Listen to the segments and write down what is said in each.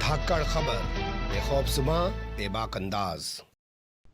धाकड़ खबर, बेखौफसमा बेबाक अंदाज।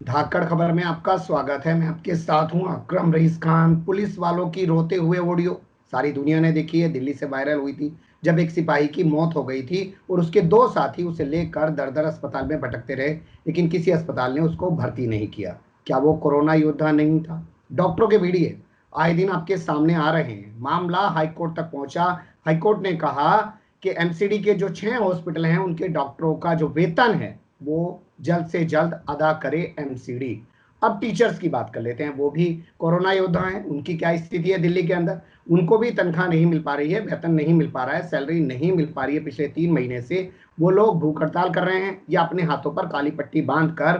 धाकड़ खबर में आपका स्वागत है। मैं आपके साथ हूं अकरम रईस खान। पुलिस वालों की रोते हुए ऑडियो सारी दुनिया ने देखी है। दिल्ली से वायरल हुई थी जब एक सिपाही की मौत हो गई थी और उसके दो साथी उसे लेकर दर दर अस्पताल में भटकते रहे, लेकिन किसी अस्पताल ने उसको भर्ती नहीं किया। क्या वो कोरोना योद्धा नहीं था? डॉक्टरों के वीडियो आए दिन आपके सामने आ रहे हैं। मामला हाईकोर्ट तक पहुंचा। हाईकोर्ट ने कहा कि एमसीडी के जो 6 हॉस्पिटल हैं उनके डॉक्टरों का जो वेतन है वो जल्द से जल्द अदा करे एमसीडी। अब टीचर्स की बात कर लेते हैं। वो भी कोरोना योद्धा हैं। उनकी क्या स्थिति है दिल्ली के अंदर? उनको भी तनख्वाह नहीं मिल पा रही है, वेतन नहीं मिल पा रहा है, सैलरी नहीं मिल पा रही है। पिछले 3 महीने से वो लोग भूख हड़ताल कर रहे हैं या अपने हाथों पर काली पट्टी बांधकर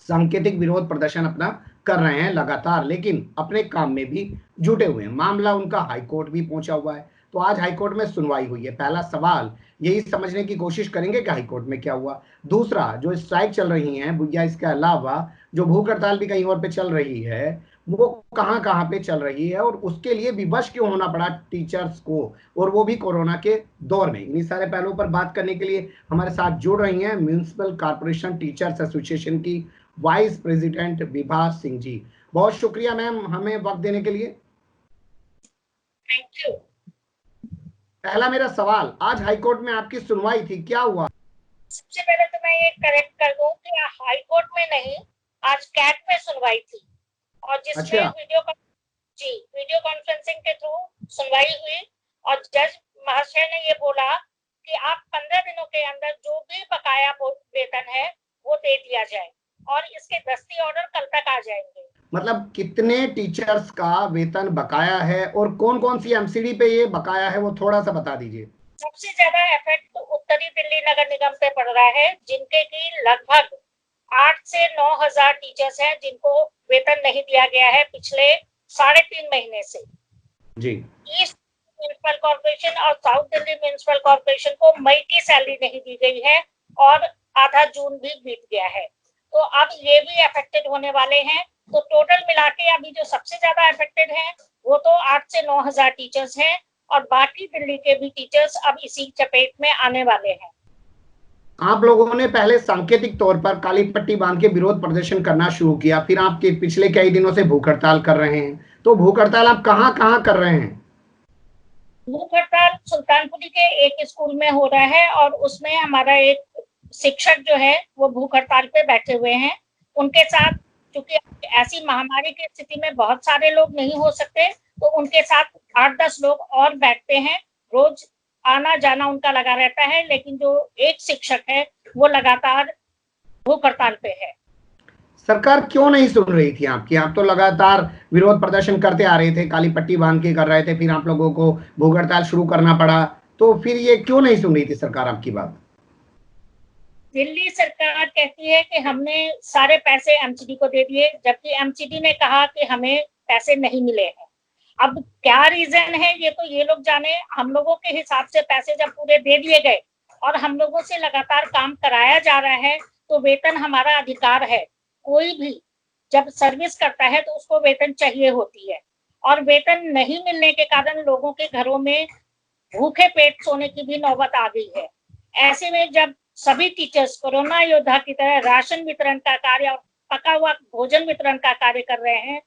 सांकेतिक विरोध प्रदर्शन अपना कर रहे हैं लगातार, लेकिन अपने काम में भी जुटे हुए हैं। मामला उनका हाईकोर्ट भी पहुंचा हुआ है। तो आज हाईकोर्ट में सुनवाई हुई है। पहला सवाल यही समझने की कोशिश करेंगे कि हाईकोर्ट में क्या हुआ। दूसरा, जो स्ट्राइक चल रही है या इसके अलावा जो भूख हड़ताल भी कहीं और पे चल रही है, वो कहां कहां पे चल रही है और उसके लिए विवश क्यों होना पड़ा टीचर्स को, और वो भी कोरोना के दौर में। इन्हीं सारे पहलुओं पर बात करने के लिए हमारे साथ जुड़ रही हैं म्युनिसिपल कॉर्पोरेशन टीचर्स एसोसिएशन की वाइस प्रेसिडेंट विभा सिंह जी। बहुत शुक्रिया मैम हमें वक्त देने के लिए। Thank you. पहला मेरा सवाल, आज हाईकोर्ट में आपकी सुनवाई थी, क्या हुआ? सबसे पहले तो मैं ये करेक्ट कर दूं कि हाईकोर्ट में नहीं, आज कैट में सुनवाई थी और जिसमें अच्छा। वीडियो कॉन्फ्रेंसिंग के थ्रू सुनवाई हुई और जज महाशय ने ये बोला कि आप 15 दिनों के अंदर जो भी बकाया वेतन है वो दे दिया जाए और इसके दस्ती ऑर्डर कल तक आ जाएंगे। मतलब कितने टीचर्स का वेतन बकाया है और कौन कौन सी एमसीडी पे ये बकाया है, वो थोड़ा सा बता दीजिए। सबसे ज्यादा इफेक्ट तो उत्तरी दिल्ली नगर निगम पे पड़ रहा है, जिनके की लगभग 8 से 9 हजार टीचर्स हैं जिनको वेतन नहीं दिया गया है पिछले 3.5 महीने से। जी। ईस्ट म्युनिसिपल कॉर्पोरेशन और साउथ दिल्ली म्युनिसिपल कॉर्पोरेशन को मई की सैलरी नहीं दी गई है और आधा जून भी बीत गया है, तो अब ये भी अफेक्टेड होने वाले हैं। तो टोटल मिला के अभी जो सबसे ज्यादा अफेक्टेड हैं वो तो 8 से 9 हजार टीचर्स हैं और बाकी दिल्ली के भी टीचर्स अब इसी चपेट में आने वाले हैं। आप लोगों ने पहले सांकेतिक तौर पर काली पट्टी बांध के विरोध प्रदर्शन करना शुरू किया, फिर आपके पिछले कई दिनों से भूख हड़ताल कर रहे हैं। तो भूख हड़ताल आप कहां कहां कर रहे हैं? भूख हड़ताल सुल्तानपुरी के एक स्कूल में हो रहा है और उसमें हमारा एक शिक्षक जो है वो भूख हड़ताल पे बैठे हुए हैं। उनके साथ क्योंकि ऐसी महामारी की स्थिति में बहुत सारे लोग नहीं हो सकते, तो उनके साथ 8-10 लोग और बैठते हैं। रोज आना जाना उनका लगा रहता है, लेकिन जो एक शिक्षक है वो लगातार भूख हड़ताल पे है। सरकार क्यों नहीं सुन रही थी आपकी? आप तो लगातार विरोध प्रदर्शन करते आ रहे थे, काली पट्टी बांध के कर रहे थे, फिर आप लोगों को भूख हड़ताल शुरू करना पड़ा, तो फिर ये क्यों नहीं सुन रही थी सरकार आपकी बात? दिल्ली सरकार कहती है कि हमने सारे पैसे एमसीडी को दे दिए, जबकि एमसीडी ने कहा कि हमें पैसे नहीं मिले हैं। अब क्या रीजन है ये तो ये लोग जाने। हम लोगों के हिसाब से पैसे जब पूरे दे दिए गए और हम लोगों से लगातार काम कराया जा रहा है, तो वेतन हमारा अधिकार है। कोई भी जब सर्विस करता है तो उसको वेतन चाहिए होती है और वेतन नहीं मिलने के कारण लोगों के घरों में भूखे पेट सोने की भी नौबत आ गई है। ऐसे में जब सभी टीचर्स कोरोना योद्धा की तरह राशन वितरण का कार्य और पका हुआ भोजन वितरण का कार्य कर रहे हैं,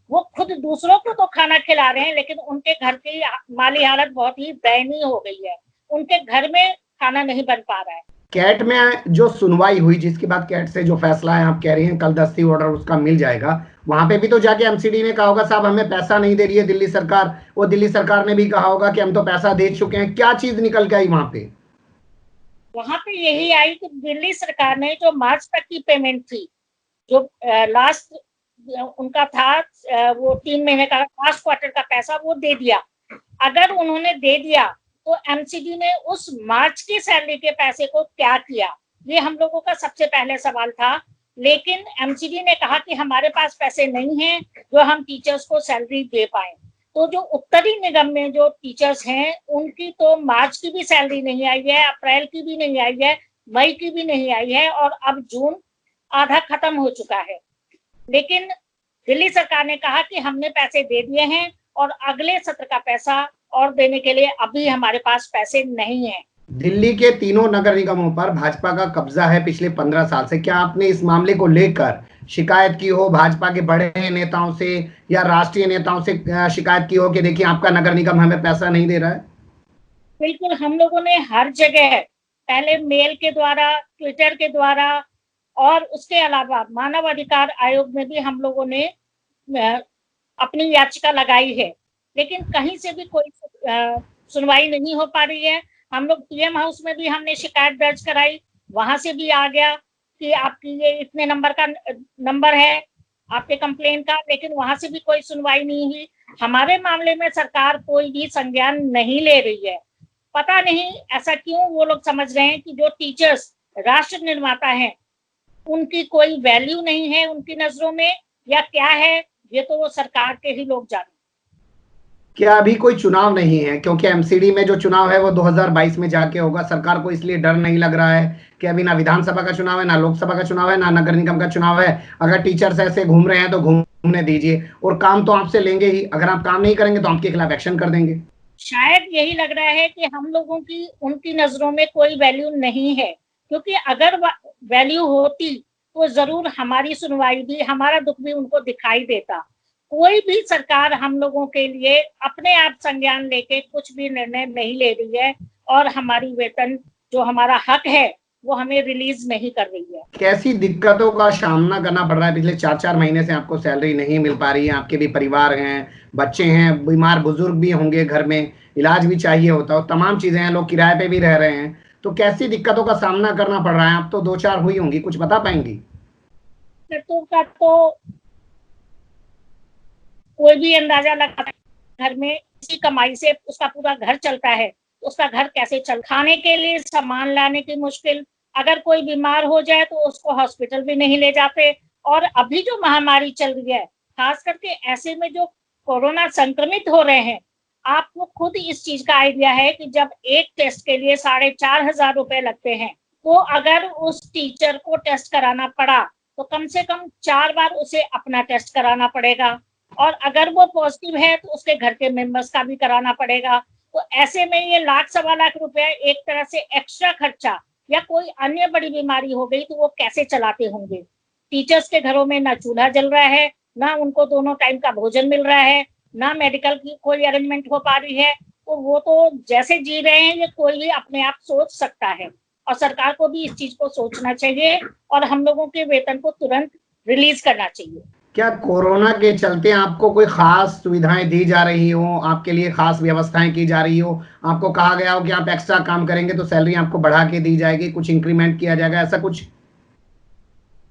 वो खुद दूसरों को तो खाना खिला रहे हैं, लेकिन उनके घर की माली हालत बहुत ही दयनीय हो गई है। उनके घर में खाना नहीं बन पा रहा है। कैट में जो सुनवाई हुई, जिसके बाद कैट से जो फैसला है, आप कह रही हैं कल दस्ती ऑर्डर उसका मिल जाएगा, वहां पे भी तो जाके एमसीडी ने कहा होगा साहब हमें पैसा नहीं दे रही है दिल्ली सरकार, और दिल्ली सरकार ने भी कहा होगा कि हम तो पैसा दे चुके हैं। क्या चीज निकल के आई वहां पे? वहां पे यही आई कि दिल्ली सरकार ने जो मार्च तक की पेमेंट थी, जो लास्ट उनका था वो 3 महीने का लास्ट क्वार्टर का पैसा वो दे दिया। अगर उन्होंने दे दिया तो एमसीडी ने उस मार्च की सैलरी के पैसे को क्या किया, ये हम लोगों का सबसे पहले सवाल था। लेकिन एमसीडी ने कहा कि हमारे पास पैसे नहीं हैं जो हम टीचर्स को सैलरी दे पाए। तो जो उत्तरी निगम में जो टीचर्स हैं उनकी तो मार्च की भी सैलरी नहीं आई है, अप्रैल की भी नहीं आई है, मई की भी नहीं आई है और अब जून आधा खत्म हो चुका है। लेकिन दिल्ली सरकार ने कहा कि हमने पैसे दे दिए हैं और अगले सत्र का पैसा और देने के लिए अभी हमारे पास पैसे नहीं है। दिल्ली के तीनों नगर निगमों पर भाजपा का कब्जा है पिछले 15 साल से। क्या आपने इस मामले को लेकर शिकायत की हो भाजपा के बड़े नेताओं से या राष्ट्रीय नेताओं से शिकायत की हो कि देखिए आपका नगर निगम हमें पैसा नहीं दे रहा है? बिल्कुल, हम लोगों ने हर जगह, पहले मेल के द्वारा, ट्विटर के द्वारा, और उसके अलावा मानव अधिकार आयोग में भी हम लोगों ने अपनी याचिका लगाई है, लेकिन कहीं से भी कोई सुनवाई नहीं हो पा रही है। हम लोग पीएम हाउस में भी हमने शिकायत दर्ज कराई, वहां से भी आ गया कि आपकी ये इतने नंबर का नंबर है आपके कंप्लेन का, लेकिन वहां से भी कोई सुनवाई नहीं हुई। हमारे मामले में सरकार कोई भी संज्ञान नहीं ले रही है। पता नहीं ऐसा क्यों वो लोग समझ रहे हैं कि जो टीचर्स राष्ट्र निर्माता हैं उनकी कोई वैल्यू नहीं है उनकी नजरों में, या क्या है, ये तो वो सरकार के ही लोग जाने। क्या अभी कोई चुनाव नहीं है? क्योंकि एमसीडी में जो चुनाव है वो 2022 में जाके होगा। सरकार को इसलिए डर नहीं लग रहा है कि अभी ना विधानसभा का चुनाव है, ना लोकसभा का चुनाव है, ना नगर निगम का चुनाव है। अगर टीचर्स ऐसे घूम रहे हैं तो घूमने दीजिए, और काम तो आपसे लेंगे ही। अगर आप काम नहीं करेंगे तो आपके खिलाफ एक्शन कर देंगे। शायद यही लग रहा है कि हम लोगों की उनकी नजरों में कोई वैल्यू नहीं है, क्योंकि अगर वैल्यू होती तो जरूर हमारी सुनवाई भी, हमारा दुख भी उनको दिखाई देता। कोई भी सरकार हम लोगों के लिए अपने आप संज्ञान लेके कुछ भी निर्णय नहीं ले रही है, और हमारी वेतन जो हमारा हक है वो हमें रिलीज नहीं कर रही है। कैसी दिक्कतों का सामना करना पड़ रहा है? पिछले 4-4 महीने से आपको सैलरी नहीं मिल पा रही है। आपके भी परिवार हैं, बच्चे हैं, बीमार बुजुर्ग भी होंगे, घर में इलाज भी चाहिए होता है, तमाम चीजें हैं, लोग किराए पे भी रह रहे हैं। तो कैसी दिक्कतों का सामना करना पड़ रहा है? आप तो 2-4 हुई होंगी, कुछ बता पाएंगी? दिक्कतों का तो कोई भी अंदाजा लगा, घर में इसी कमाई से उसका पूरा घर चलता है, उसका घर कैसे चल, खाने के लिए सामान लाने की मुश्किल, अगर कोई बीमार हो जाए तो उसको हॉस्पिटल भी नहीं ले जाते। और अभी जो महामारी चल रही है, खास करके ऐसे में जो कोरोना संक्रमित हो रहे हैं, आपको खुद इस चीज का आइडिया है कि जब एक टेस्ट के लिए 4,500 रुपए लगते हैं, तो अगर उस टीचर को टेस्ट कराना पड़ा तो कम से कम 4 बार उसे अपना टेस्ट कराना पड़ेगा, और अगर वो पॉजिटिव है तो उसके घर के मेंबर्स का भी कराना पड़ेगा। तो ऐसे में ये लाख 1.25 लाख रुपया एक तरह से एक्स्ट्रा खर्चा, या कोई अन्य बड़ी बीमारी हो गई तो वो कैसे चलाते होंगे। टीचर्स के घरों में ना चूल्हा जल रहा है, ना उनको दोनों टाइम का भोजन मिल रहा है, ना मेडिकल की कोई अरेंजमेंट हो पा रही है। तो वो तो जैसे जी रहे हैं ये कोई भी अपने आप सोच सकता है, और सरकार को भी इस चीज को सोचना चाहिए और हम लोगों के वेतन को तुरंत रिलीज करना चाहिए। क्या कोरोना के चलते आपको कोई खास सुविधाएं दी जा रही हो? आपके लिए खास व्यवस्थाएं की जा रही हो? आपको कहा गया हो कि आप एक्स्ट्रा काम करेंगे तो सैलरी आपको बढ़ा के दी जाएगी, कुछ इंक्रीमेंट किया जाएगा, ऐसा कुछ?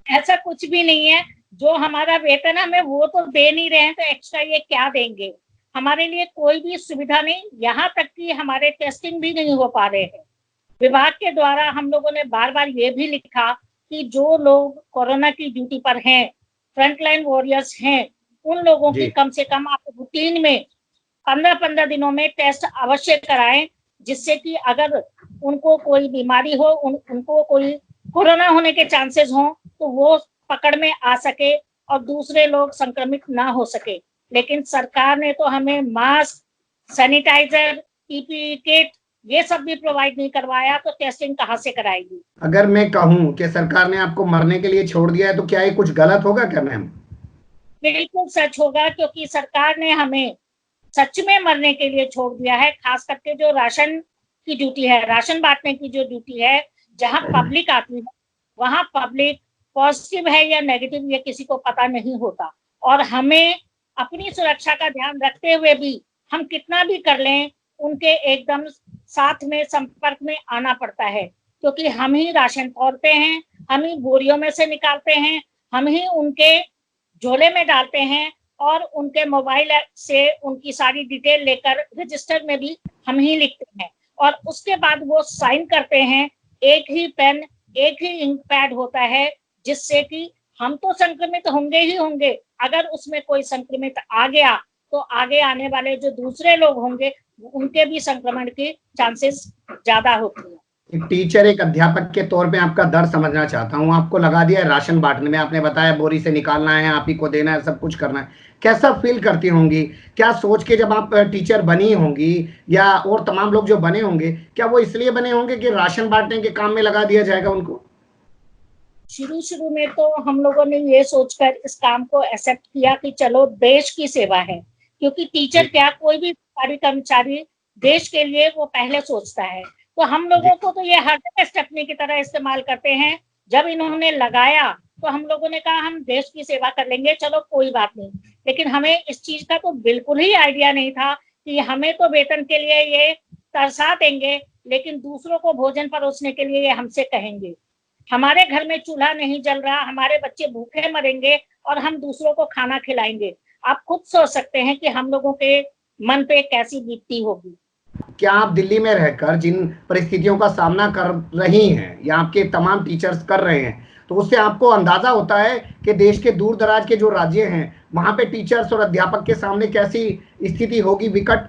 ऐसा कुछ भी नहीं है। जो हमारा वेतन हमें वो तो दे नहीं रहे हैं, तो एक्स्ट्रा ये क्या देंगे? हमारे लिए कोई भी सुविधा नहीं, यहाँ तक कि हमारे टेस्टिंग भी नहीं हो पा रहे हैं। विभाग के द्वारा हम लोगों ने बार बार ये भी लिखा कि जो लोग कोरोना की ड्यूटी पर हैं, फ्रंटलाइन वॉरियर्स हैं, उन लोगों की कम से कम आप रूटीन में 15-15 दिनों में टेस्ट अवश्य कराएं, जिससे कि अगर उनको कोई बीमारी हो, उनको कोई कोरोना होने के चांसेस हो, तो वो पकड़ में आ सके और दूसरे लोग संक्रमित ना हो सके। लेकिन सरकार ने तो हमें मास्क, सैनिटाइजर, पीपीई किट ये सब भी प्रोवाइड नहीं करवाया, तो टेस्टिंग कहाँ से कराएगी? अगर मैं कहूं कि सरकार ने आपको मरने के लिए छोड़ दिया है तो क्या ये कुछ गलत होगा क्या मैम? बिल्कुल सच होगा, क्योंकि सरकार ने हमें सच में मरने के लिए छोड़ दिया है। खास करके जो राशन की ड्यूटी है, राशन बांटने की जो ड्यूटी है, जहां पब्लिक आती है वहां पब्लिक पॉजिटिव है या नेगेटिव ये किसी को पता नहीं होता, और हमें अपनी सुरक्षा का ध्यान रखते हुए भी हम कितना भी कर लें, उनके एकदम साथ में संपर्क में आना पड़ता है, क्योंकि हम ही राशन तोड़ते हैं, हम ही बोरियों में से निकालते हैं, हम ही उनके झोले में डालते हैं, और उनके मोबाइल से उनकी सारी डिटेल लेकर रजिस्टर में भी हम ही लिखते हैं, और उसके बाद वो साइन करते हैं। एक ही पेन, एक ही इंक पैड होता है, जिससे कि हम तो संक्रमित होंगे ही होंगे, अगर उसमें कोई संक्रमित आ गया तो आगे आने वाले जो दूसरे लोग होंगे उनके भी संक्रमण की चांसेस ज्यादा होती है। एक टीचर, एक अध्यापक के तौर पे आपका दर्द समझना चाहता हूँ। आपको लगा दिया है राशन बांटने में, आपने बताया बोरी से निकालना है, आप ही को देना है, सब कुछ करना है। कैसा फील करती होंगी, क्या सोच के जब आप टीचर बनी होंगी, या और तमाम लोग जो बने होंगे, क्या वो इसलिए बने होंगे कि राशन बांटने के काम में लगा दिया जाएगा उनको? शुरू में तो हम लोगों ने ये सोचकर इस काम को एक्सेप्ट किया कि चलो देश की सेवा है, क्योंकि टीचर क्या, कोई भी सरकारी कर्मचारी देश के लिए वो पहले सोचता है। तो हम लोगों को तो ये हर जगह स्टेपनी की तरह इस्तेमाल करते हैं। जब इन्होंने लगाया तो हम लोगों ने कहा हम देश की सेवा कर लेंगे, चलो कोई बात नहीं। लेकिन हमें इस चीज का तो बिल्कुल ही आइडिया नहीं था कि हमें तो वेतन के लिए ये तरसा देंगे, लेकिन दूसरों को भोजन परोसने के लिए ये हमसे कहेंगे। हमारे घर में चूल्हा नहीं जल रहा, हमारे बच्चे भूखे मरेंगे और हम दूसरों को खाना खिलाएंगे। आप खुद सोच सकते हैं कि हम लोगों के मन पे कैसी बीतती होगी। क्या आप दिल्ली में रहकर जिन परिस्थितियों का सामना कर रही हैं, या आपके तमाम टीचर्स कर रहे हैं, तो उससे आपको अंदाजा होता है कि देश के दूर दराज के जो राज्य हैं वहां पे टीचर्स और अध्यापक के सामने कैसी स्थिति होगी, विकट?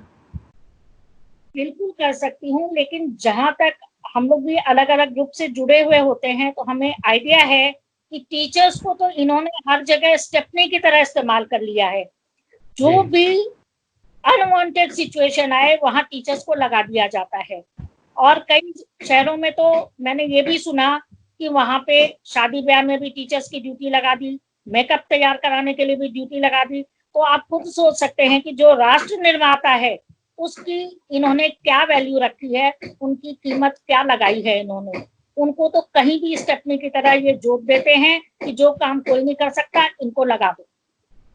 बिल्कुल कर सकती हूँ, लेकिन जहां तक हम लोग भी अलग अलग ग्रुप से जुड़े हुए होते हैं तो हमें आइडिया है कि टीचर्स को तो इन्होंने हर जगह स्टेपनी की तरह इस्तेमाल कर लिया है। जो भी अनवांटेड सिचुएशन आए वहां टीचर्स को लगा दिया जाता है। और कई शहरों में तो मैंने ये भी सुना कि वहां पे शादी ब्याह में भी टीचर्स की ड्यूटी लगा दी, मेकअप तैयार कराने के लिए भी ड्यूटी लगा दी। तो आप खुद सोच सकते हैं कि जो राष्ट्र निर्माता है उसकी इन्होंने क्या वैल्यू रखी है, उनकी कीमत क्या लगाई है इन्होंने। उनको तो कहीं भी स्टेपनी की तरह ये जोड़ देते हैं कि जो काम कोई नहीं कर सकता इनको लगा दो।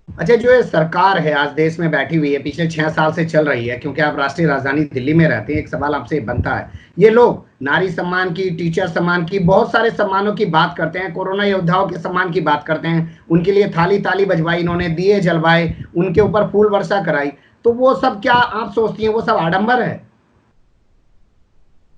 अच्छा, जो ये सरकार है आज देश में बैठी हुई है, पिछले 6 साल से चल रही है, क्योंकि आप राष्ट्रीय राजधानी दिल्ली में रहते हैं, एक सवाल आपसे बनता है, ये लोग नारी सम्मान की, टीचर सम्मान की, बहुत सारे सम्मानों की बात करते हैं, कोरोना योद्धाओं के सम्मान की बात करते हैं, उनके लिए थाली ताली बजवाई इन्होंने, दिए जलवाए, उनके ऊपर फूल वर्षा कराई, तो वो सब क्या आप सोचती हैं वो सब आडंबर है?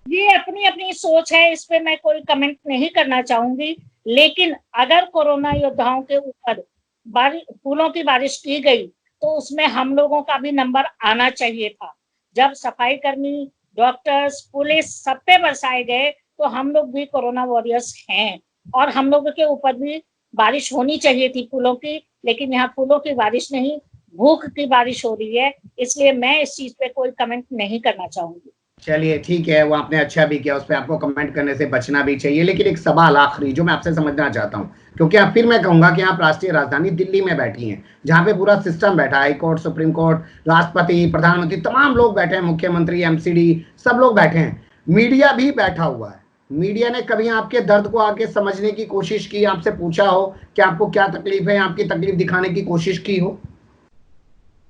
ये अपनी अपनी सोच है, इस पे मैं कोई कमेंट नहीं करना चाहूंगी। लेकिन अगर कोरोना योद्धाओं के ऊपर फूलों की बारिश की गई तो उसमें हम लोगों का भी नंबर आना चाहिए था। जब सफाई कर्मी, डॉक्टर्स, पुलिस सब पे बरसाए गए तो हम लोग भी कोरोना वॉरियर्स हैं और हम लोगों के ऊपर भी बारिश होनी चाहिए थी फूलों की। लेकिन यहाँ फूलों की बारिश नहीं, भूख की बारिश हो रही है, इसलिए मैं इस चीज पे कोई कमेंट नहीं करना चाहूंगी। चलिए ठीक है, वो आपने अच्छा भी किया, उस पर आपको कमेंट करने से बचना भी चाहिए। लेकिन एक सवाल आखिरी जो मैं आपसे समझना चाहता हूँ, क्योंकि आप फिर मैं कहूंगा कि आप राष्ट्रीय राजधानी दिल्ली में बैठी हैं, जहां पे पूरा सिस्टम बैठा है, हाई कोर्ट, सुप्रीम कोर्ट, राष्ट्रपति, प्रधानमंत्री, तमाम लोग बैठे हैं, मुख्यमंत्री, एमसीडी, सब लोग बैठे हैं, मीडिया भी बैठा हुआ है। मीडिया ने कभी आपके दर्द को आके समझने की कोशिश की, आपसे पूछा हो कि आपको क्या तकलीफ है, आपकी तकलीफ दिखाने की कोशिश की हो?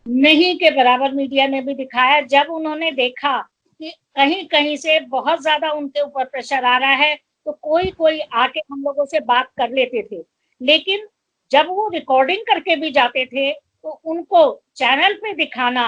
नहीं के बराबर मीडिया ने भी दिखाया। जब उन्होंने देखा कि कहीं कहीं से बहुत ज्यादा उनके ऊपर प्रेशर आ रहा है तो कोई कोई आके हम लोगों से बात कर लेते थे, लेकिन जब वो रिकॉर्डिंग करके भी जाते थे तो उनको चैनल पे दिखाना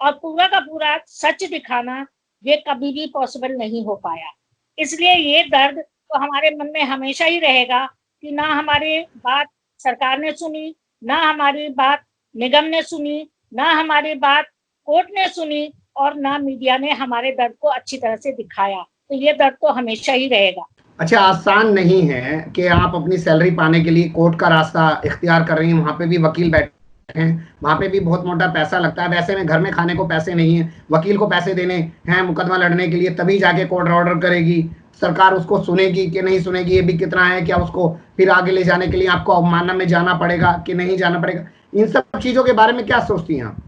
और पूरा का पूरा सच दिखाना ये कभी भी पॉसिबल नहीं हो पाया। इसलिए ये दर्द तो हमारे मन में हमेशा ही रहेगा कि ना हमारी बात सरकार ने सुनी, ना हमारी बात निगम ने सुनी, ना हमारी बात कोर्ट ने सुनी, और ना मीडिया ने हमारे दर्द को अच्छी तरह से दिखाया। तो ये दर्द तो हमेशा ही रहेगा। अच्छा, आसान नहीं है कि आप अपनी सैलरी पाने के लिए कोर्ट का रास्ता इख्तियार कर रही हैं, वहां पे भी वकील बैठे हैं, वहां पे भी बहुत मोटा पैसा लगता है, वैसे में घर में खाने को पैसे नहीं है, वकील को पैसे देने हैं मुकदमा लड़ने के लिए, तभी जाके कोर्ट ऑर्डर करेगी, सरकार उसको सुनेगी कि नहीं सुनेगी, ये भी कितना है, क्या उसको फिर आगे ले जाने के लिए आपको अवमानना में जाना पड़ेगा कि नहीं जाना पड़ेगा, इन सब चीजों के बारे में क्या सोचती हैं आप?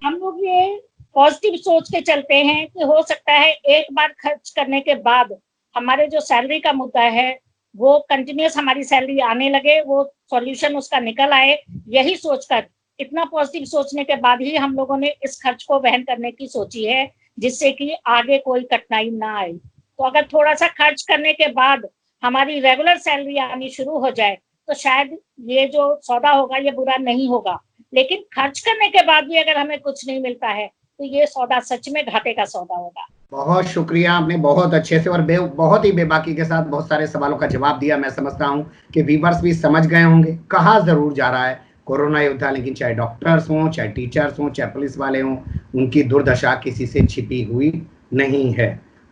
हम लोग ये पॉजिटिव सोच के चलते हैं कि हो सकता है एक बार खर्च करने के बाद हमारे जो सैलरी का मुद्दा है वो कंटिन्यूस हमारी सैलरी आने लगे, वो सॉल्यूशन उसका निकल आए। यही सोचकर, इतना पॉजिटिव सोचने के बाद ही हम लोगों ने इस खर्च को वहन करने की सोची है, जिससे कि आगे कोई कठिनाई ना आए। तो अगर थोड़ा सा खर्च करने के बाद हमारी रेगुलर सैलरी आनी शुरू हो जाए तो शायद ये जो सौदा होगा ये बुरा नहीं होगा। लेकिन खर्च करने के बाद भी अगर हमें कुछ नहीं मिलता है तो ये सौदा सच में घाटे का सौदा होगा। बहुत शुक्रिया, आपने बहुत अच्छे से और बहुत ही बेबाकी के साथ बहुत सारे सवालों का जवाब दिया। मैं समझता हूं कि व्यूअर्स भी समझ गए होंगे कहा जरूर जा रहा है कोरोना योद्धा, लेकिन चाहे डॉक्टर्स हों, चाहे टीचर्स हों, चाहे पुलिस वाले हों, उनकी दुर्दशा किसी से छिपी हुई नहीं है।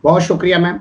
बहुत शुक्रिया मैम।